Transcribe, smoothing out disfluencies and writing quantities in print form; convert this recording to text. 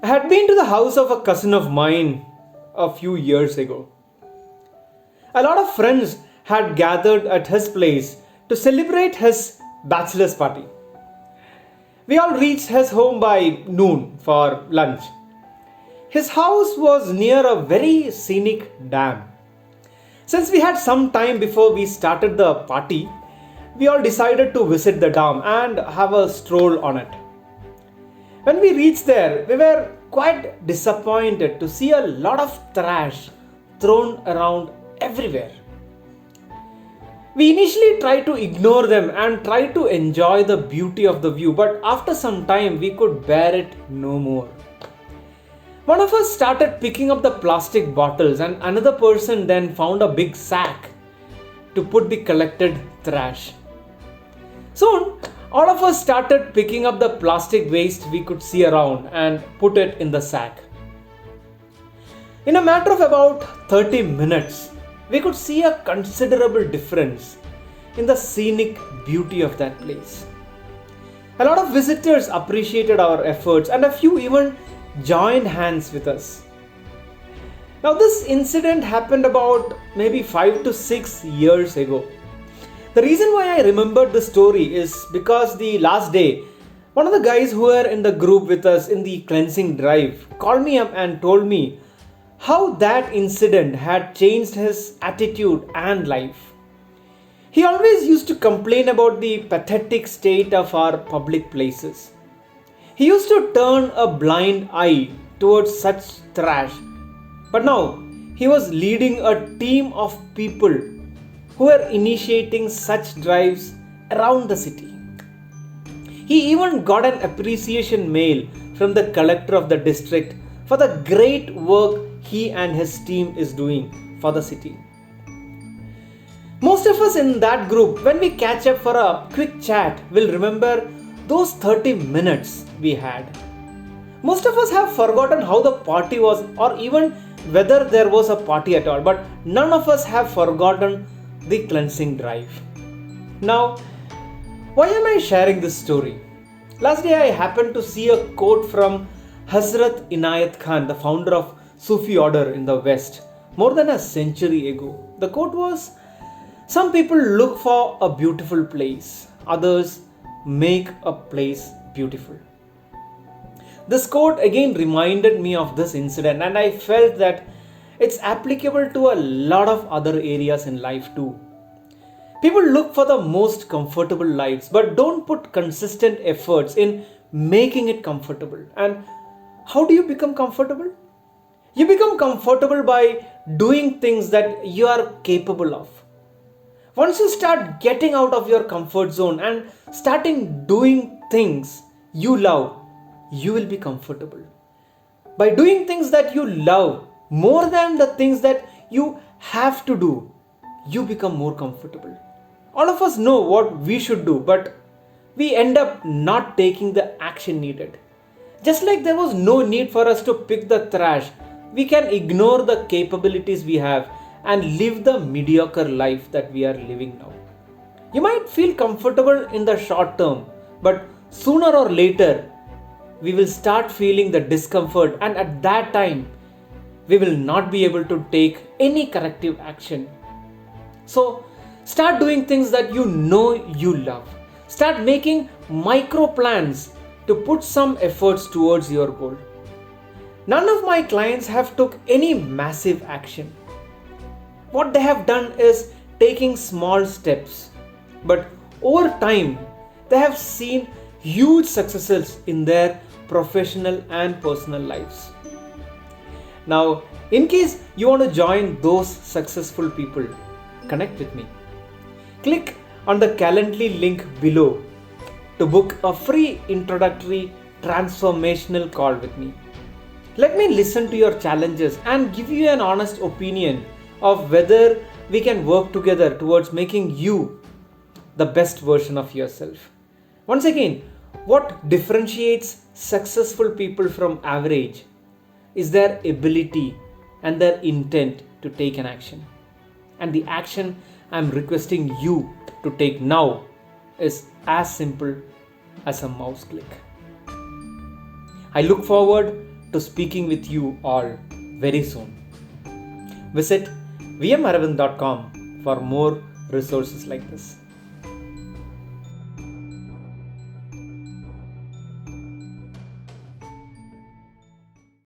I had been to the house of a cousin of mine a few years ago. A lot of friends had gathered at his place to celebrate his bachelor's party. We all reached his home by noon for lunch. His house was near a very scenic dam. Since we had some time before we started the party, we all decided to visit the dam and have a stroll on it. When we reached there, we were quite disappointed to see a lot of trash thrown around everywhere. We initially tried to ignore them and tried to enjoy the beauty of the view, but after some time we could bear it no more. One of us started picking up the plastic bottles, and another person then found a big sack to put the collected trash. Soon, all of us started picking up the plastic waste we could see around and put it in the sack. In a matter of about 30 minutes, we could see a considerable difference in the scenic beauty of that place. A lot of visitors appreciated our efforts and a few even joined hands with us. Now, this incident happened about maybe 5 to 6 years ago. The reason why I remembered the story is because the last day, one of the guys who were in the group with us in the cleansing drive called me up and told me how that incident had changed his attitude and life. He always used to complain about the pathetic state of our public places. He used to turn a blind eye towards such trash. But now, he was leading a team of people who were initiating such drives around the city. He even got an appreciation mail from the collector of the district for the great work he and his team is doing for the city. Most of us in that group, when we catch up for a quick chat, will remember those 30 minutes we had. Most of us have forgotten how the party was or even whether there was a party at all, but none of us have forgotten the cleansing drive. Now, why am I sharing this story? Last day I happened to see a quote from Hazrat Inayat Khan, the founder of Sufi order in the West, more than a century ago. The quote was, "Some people look for a beautiful place, others make a place beautiful." This quote again reminded me of this incident, and I felt that it's applicable to a lot of other areas in life too. People look for the most comfortable lives but don't put consistent efforts in making it comfortable. And how do you become comfortable? You become comfortable by doing things that you are capable of. Once you start getting out of your comfort zone and starting doing things you love, you will be comfortable. By doing things that you love more than the things that you have to do, you become more comfortable. All of us know what we should do, but we end up not taking the action needed. Just like there was no need for us to pick the trash, we can ignore the capabilities we have and live the mediocre life that we are living now. You might feel comfortable in the short term, but sooner or later, we will start feeling the discomfort, and at that time, we will not be able to take any corrective action. So, start doing things that you know you love. Start making micro plans to put some efforts towards your goal. None of my clients have took any massive action. What they have done is taking small steps, but over time, they have seen huge successes in their professional and personal lives. Now, in case you want to join those successful people, connect with me. Click on the Calendly link below to book a free introductory transformational call with me. Let me listen to your challenges and give you an honest opinion of whether we can work together towards making you the best version of yourself. Once again, what differentiates successful people from average is their ability and their intent to take an action. And the action I'm requesting you to take now is as simple as a mouse click. I look forward to speaking with you all very soon. Visit vmaravind.com for more resources like this.